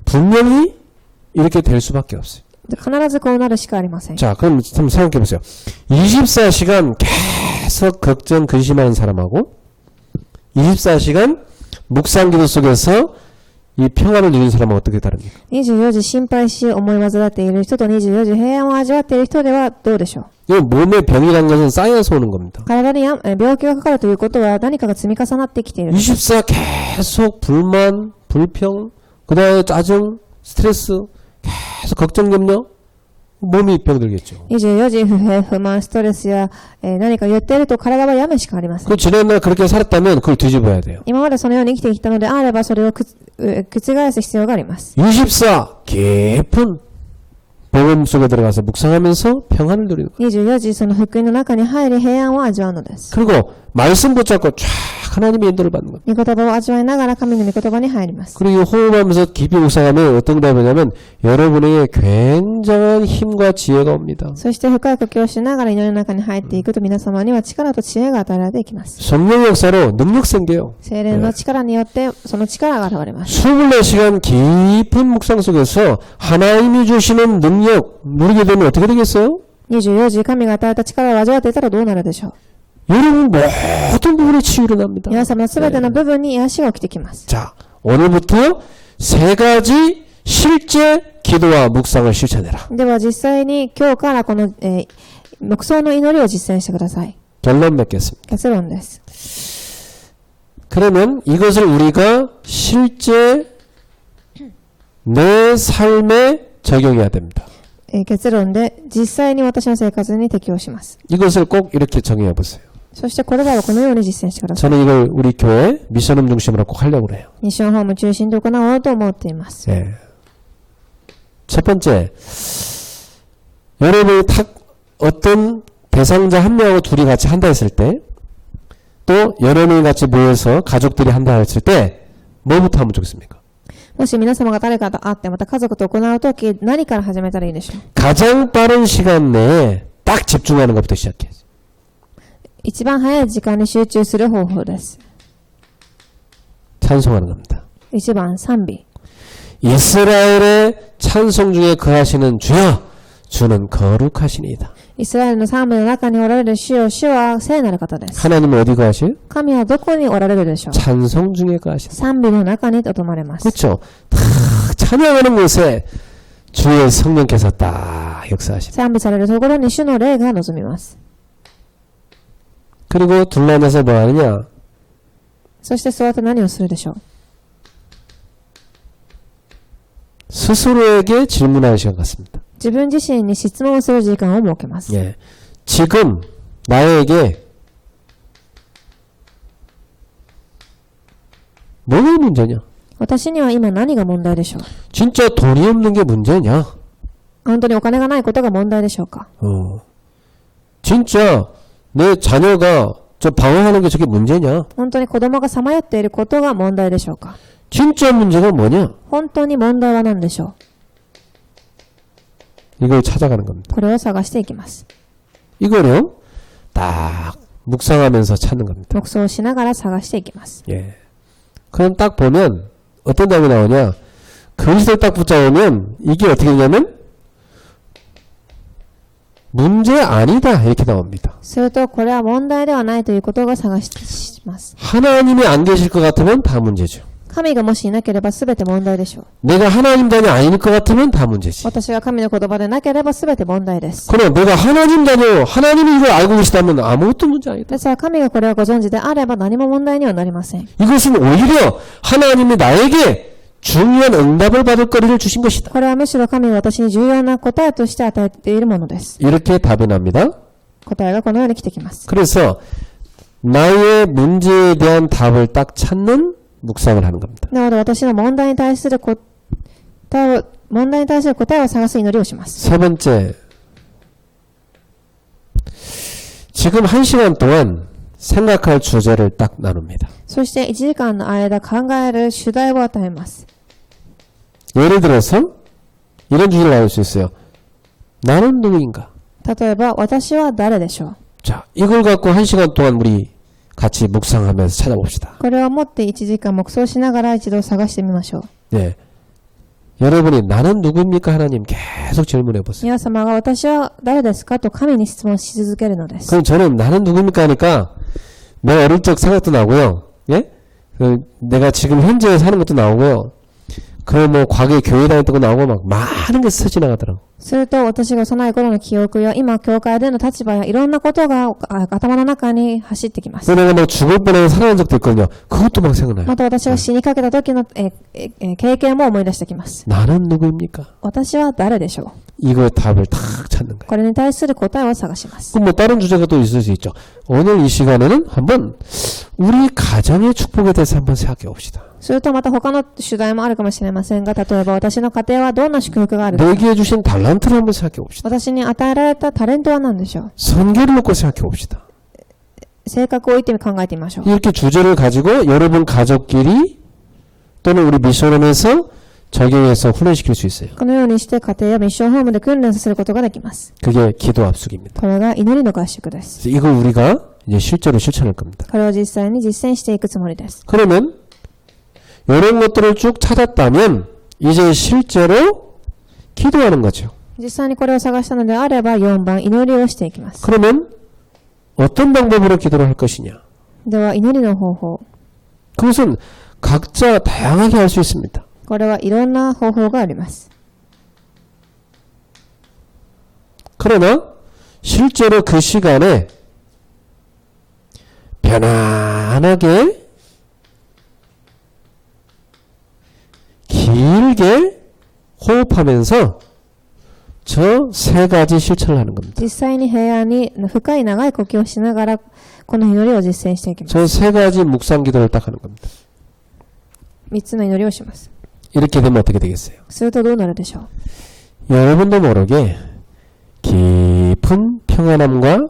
분명히 이렇게 될 수밖에 없어요. 必ずこうなるしかありません。 자, 그럼 한번 생각해 보세요. 24시간 계속 걱정, 근심하는 사람하고 24시간 묵상 기도 속에서 이 평안을 누리는 사람은 어떻게 다릅니까? 24時心配し思い煩っている人と24時平安を味わっている人ではどうでしょう。 이 몸에 병이란 것은 쌓여서 오는 겁니다. 体に病気がかかるということは何かが積み重なってきている。 24 계속 불만, 불평, 그 다음에 짜증, 스트레스, 계속 걱정, 염려, 몸이 병들겠죠. 24時不平不満ストレスや、何か言っていると体は病むしかありません。 그 지난날 그렇게 살았다면 그걸 뒤집어야 돼요. 今までそのように生きてきたのであればそれを覆す必要があります。 24 깊은 복음 속에 들어가서 묵상하면서 평안을 누리는 거예요. 24時その福音の中に入り平安を味わうのです。 그리고 말씀 붙잡고 쫙 하나님의 인도를 받는 거예요. 御言葉を味わいながら神の御言葉に入ります。 그리고 호흡하면서 깊이 묵상하면 어떤 게 되냐면 여러분에게 굉장한 힘과 지혜가 옵니다. そして深い呼吸をしながら祈りの中に入っていくと皆様には力と知恵が与えられていきます。 성령 역사로 능력 생겨요. 聖霊の力によってその力が現れます。 24시간 깊은 묵상 속에서 하나님이 주시는 능력 누리게 되면 어떻게 되겠어요? 24時神が与えた力を味わっていたらどうなるでしょう。 여러분 모든 부분에 치유를 납니다. 皆様すべての部分に癒しが起きてきます。 자, 오늘부터 세 가지 실제 기도와 묵상을 실천해라. では実際に今日からこの、黙想の祈りを実践してください。 결론 맺겠습니다. 結論です。 그러면 이것을 우리가 실제 내 삶에 적용해야 됩니다. 結論で実際に私の生活に適用します。 이것을 꼭 이렇게 정의해 보세요. そしてこれらをこのように実践してください。 저는 이걸 우리 교회 미션홈 중심으로 꼭 하려고 그래요. ミッションホーム中心で行おうと思っています。 네. 첫 번째, 여러분이 탁 어떤 대상자 한 명하고 둘이 같이 한다 했을 때, 또 여러 명이 같이 모여서 가족들이 한다 했을 때, 뭐부터 하면 좋겠습니까? もし皆様が誰かと会ってまた家族と行うとき何から始めたらいいでしょう。 가장 빠른 시간 내에 딱 집중하는 것부터 시작해요. 一番早い時間に集中する方法です。 찬송하는 겁니다. 1番賛美。 이스라엘의 찬송 중에 거하시는 주여, 주는 거룩하시니이다. イスラエルの賛美の中におられる主よ、主は聖なる方です。 하나님은 어디 거하실? 神はどこにおられるでしょう。 찬송 중에 거하신다. 賛美の中にとどまれます。 그렇죠. 다 찬양하는 곳에 주의 성령께서 딱 역사하신다. 賛美されるところに主の霊が望みます。 그리고 둘러앉아서 뭐 하느냐? そして座って何をするでしょう。 스스로에게 질문하는 시간 같습니다. 自分自身に質問をする時間を設けます。 예. 지금 나에게 뭐가 문제냐? 私には今何が問題でしょう。 진짜 돈이 없는 게 문제냐? 本当にお金がないことが問題でしょうか。 진짜 내 자녀가 저 방황하는 게 저게 문제냐? 本当に子供がさまよっていることが問題でしょうか。 진짜 문제가 뭐냐? 本当に問題は何でしょ 이걸 찾아가는 겁니다. う。これを探していきます。 이거를 딱 묵상하면서 찾는 겁니다. 黙想しながら探していきます。 예. 그럼 딱 보면 어떤 답이 나오냐? 글씨를 딱 붙잡으면 이게 어떻게 되냐면 문제 아니다 이렇게 나옵니다. すると、これは問題ではないということが探します。 하나님이 안 계실 것 같으면 다 문제죠. 神がもしいなければ全て問題でしょう。 내가 하나님 자녀 아닐 것 같으면 다 문제지. 私が神の言葉でなければ全て問題です。 그럼 내가 하나님 자녀, 하나님이 이걸 알고 계시다면 아무것도 문제 아니다. ですから神がこれをご存知であれば何も問題にはなりません。 이것은 오히려 하나님이 나에게 중요한 응답을 받을 거리를 주신 것이다. これはむしろ神が私に重要な答えとして与えているものです。 이렇게 답이 납니다. 答えがこのように来てきます。 그래서 나의 문제에 대한 답을 딱 찾는 묵상을 하는 겁니다. なので私の問題に対する答えを探す祈りをします。 세 번째, 지금 1시간 동안 생각할 주제를 딱 나눕니다. そして1時間の間考える主題を与えます。 예를 들어서 이런 주제를 나올 수 있어요. 나는 누구인가? 例えば、私は誰でしょう。 자, 이걸 갖고 1시간 동안 우리 같이 묵상하면서 찾아봅시다. これを持って1時間黙想しながら一度探してみましょう。 네. 여러분이 나는 누구입니까? 하나님 계속 질문해 보세요. 皆様が私は誰ですかと神に質問し続けるのです。 그럼 저는 나는 누구입니까? 하니까 내 어릴 적 생각도 나고요. 예? 내가 지금 현재 사는 것도 나오고요. 그 뭐 과거에 교회 다녔던 거 나오고 막 많은 게 스쳐 지나가더라고. すると私が幼い頃の記憶や今教会での立場やいろんなことが頭の中に走ってきます。 내가 막 죽을 뻔해서 살아난 적도 있거든요. 그것도 막 생각나요. また私が死にかけた時の経験も思い出してきます。 나는 누구입니까? 私は誰でしょう。 이거의 답을 딱 찾는 거예요. これに対する答えを探します。 그럼 뭐 다른 주제가 또 있을 수 있죠. 오늘 이 시간에는 한번 우리 가정의 축복에 대해서 한번 생각해 봅시다. するとまた他の主題もあるかもしれませんが、例えば私の家庭はどんな祝福があるか。 내게 주신 달란트를 한번 생각해 봅시다. 私に与えられたタレントは何でしょう。 선계를 놓고 생각해 봅시다. 性格を置いて考えてみましょう。 이렇게 주제를 가지고 여러분 가족끼리 또는 우리 미션홈에서 적용해서 훈련시킬 수 있어요. このようにして家庭やミッションホームで訓練させることができます。 그게 기도 압숙입니다. これが祈りの合宿です。 그래서 이걸 우리가 이제 실제로 실천할 겁니다. これを実際に実践していくつもりです。 그러면 이런 것들을 쭉 찾았다면 이제 실제로 기도하는 거죠. 実際にこれを探したのであれば4番祈りをしていきます。 그러면 어떤 방법으로 기도를 할 것이냐? では祈りの方法。 그것은 각자 다양하게 할 수 있습니다. これはいろんな方法があります。 그러나 실제로 그 시간에 편안하게 길게 호흡하면서 저 세 가지 실천을 하는 겁니다. 実際に平安に深い長い呼吸をしながらこの祈りを実践していきます。 저 세 가지 묵상 기도를 딱 하는 겁니다. 3つの祈りをします。 이렇게 되면 어떻게 되겠어요? するとどうなるでしょう。 여러분도 모르게 깊은 평안함과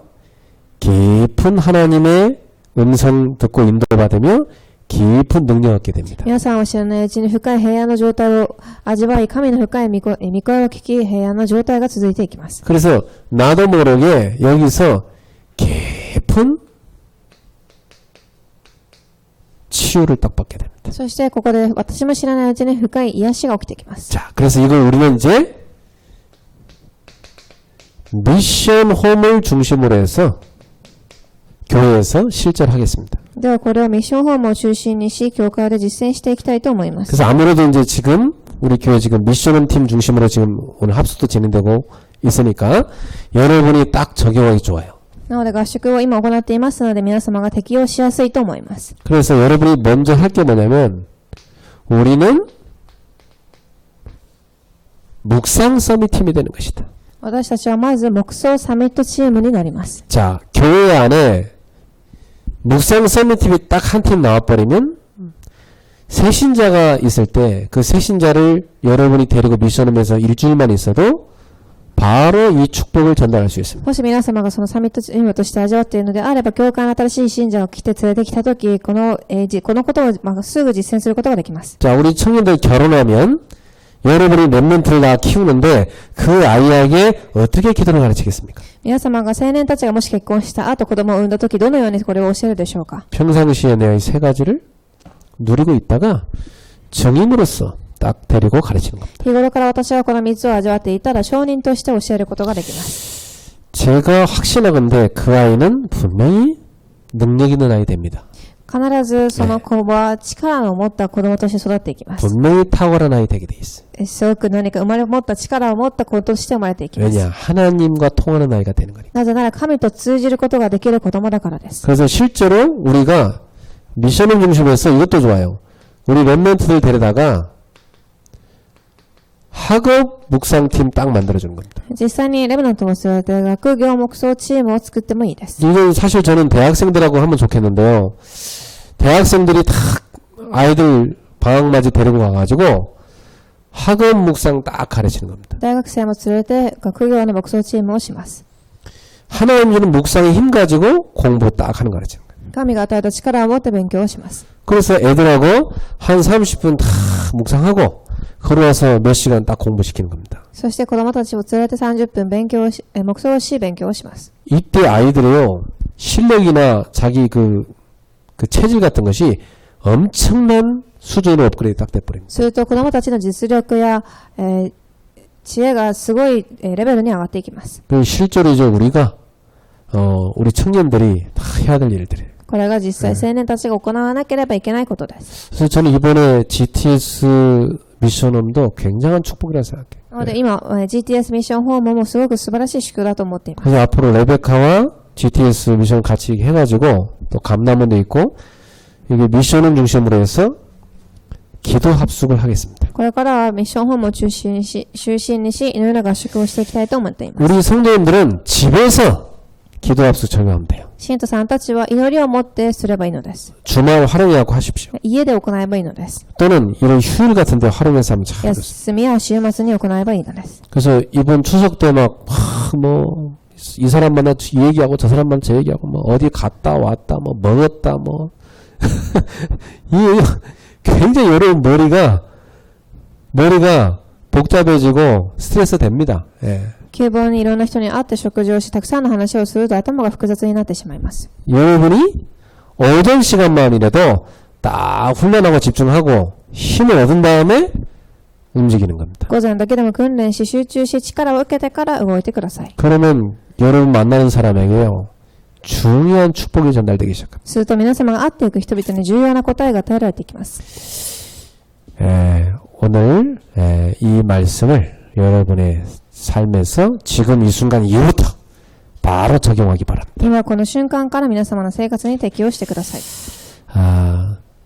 깊은 하나님의 음성 듣고 인도받으며 깊은 능력 얻게 됩니다. 皆さんは知らないうちに深い平安の状態を味わい、神の深い御声を聞き、平安の状態が続いていきます。 그래서 나도 모르게 여기서 깊은 치유를 딱 받게 됩니다. そしてここで私も知らないうちに深い癒しが起きてきます。 자, 그래서 이걸 우리는 이제 미션 홈을 중심으로 해서 교회에서 실전하겠습니다. ではこれをミッションホームを中心にし、教会で実践していきたいと思います。 그래서 아무래도 이제 지금 우리 교회 지금 미션홈 팀 중심으로 지금 오늘 합숙도 진행되고 있으니까 여러분이 딱 적용하기 좋아요. なので合宿を今行っていますので皆様が適用しやすいと思います。 그래서 여러분이 먼저 할 게 뭐냐면 우리는 묵상 서밋 팀이 되는 것이다. 私たちはまず黙想サミットチームになります。 자, 교회 안에 묵상 서밋 팀이 딱 한 팀 나와버리면 새신자가 있을 때 그 새신자를 여러분이 데리고 미션홈에서 일주일만 있어도 바로 이 축복을 전달할 수 있습니다. もし皆様がそのサミットチームとして味わっているのであれば、教会の新しい信者が来て連れてきたとき、このことをすぐ実践することができます。 자, 우리 청년들 결혼하면 여러분이 랩런트를 다 키우는데 그 아이에게 어떻게 기도를 가르치겠습니까? 皆様が青年たちがもし結婚した後子供を産んだとき、どのようにこれを教えるでしょうか。 평상시에 내가 이 세 가지를 누리고 있다가 정인으로서 딱 데리고 가르치는 겁니다. 日頃から私はこの3つを味わっていたら、証人として教えることができます。 제가 확신하건대 그 아이는 분명히 능력 있는 아이 됩니다. 必ずその子は力を持った子供として育っていきます。 분명히 탁월한 아이 되게 돼 있어요. すごく何か持った力を持った子として生まれていきます。 왜냐? 하나님과 통하는 아이가 되는 거니까. なぜなら神と通じることができる子供だからです。 그래서 실제로 우리가 미션을 중심에서 이것도 좋아요. 우리 랩런트들 데려다가 학업 묵상팀 딱 만들어주는 겁니다. 実際にレブナントを据えて学業目標チームを作ってもいいです。 이건 사실 저는 대학생들하고 하면 좋겠는데요. 대학생들이 다 아이들 방학맞이 데리고 가가지고 학업 묵상 딱 가르치는 겁니다. 大学生も連れて学業の目標チームをします。 하나님 주는 묵상의 힘 가지고 공부 딱 하는 거 가르치는 거예요. 神が与えた力を持って勉強をします。 그래서 애들하고 한 30분 다 묵상하고 걸어와서 몇 시간 딱 공부시키는 겁니다. そして子供たちを連れて30分勉強をし、目標をし勉強をします。 이때 아이들이요 실력이나 자기 그 체질 같은 것이 엄청난 수준으로 업그레이드 딱 돼버립니다. すると子供たちの実力や、知恵がすごい、レベルに上がっていきます。 그 실제로 이제 우리가 우리 청년들이 다 해야 될 일들이에요. これが実際青年たちが行わなければいけないことです。 그래서 저는 이번에 GTS 미션홈도 굉장한 축복이라 생각해요. なので今、GTS ミッション訪問もすごく素晴らしい祝だと思っています。 그래서 앞으로 레베카와 GTS 미션 같이 해가지고 또 감남원도 있고 이게 미션홈 중심으로 해서 기도 합숙을 하겠습니다. これからはミッション訪問を中心にし、祈りの合宿をしていきたいと思っています。 우리 성도님들은 집에서 기도 합숙 적용하면 돼요. 信徒さんたちは祈りを持ってすればいいのです。 주말 활용하고 하십시오. 家で行えばいいのです。 또는 이런 휴일 같은 데 활용해서 하면 참 좋습니다. 休みや週末に行えばいいのです。 그래서 이번 추석 때 막 뭐 이 사람 만나 이 얘기하고 저 사람 만나 저 얘기하고 뭐 어디 갔다 왔다 뭐 먹었다 뭐 이 굉장히 여러분 머리가 복잡해지고 스트레스 됩니다. 예. 急忙にいろんな人に会って食事をし、たくさんの話をすると頭が複雑になってしまいます。 여러분이 오전 시간만이라도 딱 훈련하고 집중하고 힘을 얻은 다음에 움직이는 겁니다. 午前だけでも訓練し、集中し、力を受けてから動いてください。 그러면 여러분 만나는 사람에게요 중요한 축복이 전달되기 시작합니다. すると皆様が会っていく人々に重要な答えが与えられていきます。 오늘 이 말씀을 여러분의 삶에서 지금 이 순간 이후부터 바로 적용하기 바랍니다. 今この瞬間から皆様の生活に適用してください。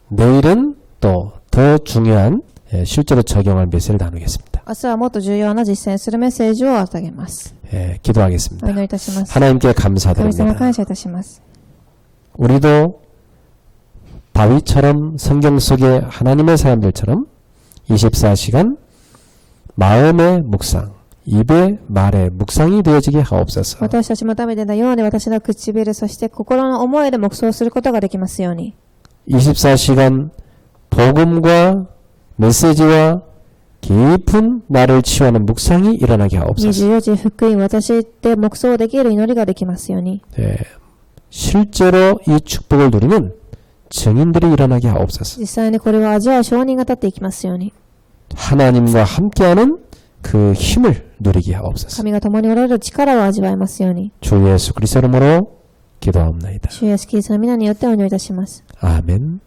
내일은 또 더 중요한 실제로 적용할 메시지를 나누겠습니다. 明日はもっと重要な実践するメッセージを与えます。 기도하겠습니다. お祈りいたします。 하나님께 神様 감사드립니다. 感謝いたします。 우리도 다윗처럼 성경 속의 하나님의 사람들처럼 24시간 마음의 묵상, 입의 말의 묵상이 되어지게 하옵소서. 私たちもダメなように私の唇、そして心の思いで黙想することができますように。 24시간 복음과 메시지와 깊은 나를 치유하는 묵상이 일어나게 하옵소서. 24時福音、私で黙想できる祈りができますように。 실제로 이 축복을 누리는 증인들이 일어나게 하옵소서. 実際にこれを味わう証人が立っていきますように。 하나님과 함께하는 그 힘을 누리게 하옵소서. 神が共におられる力を味わえますように。 주 예수 그리스도 이름으로 기도합니다. 主イエスキリストの皆によってお祈りいたします。 아멘.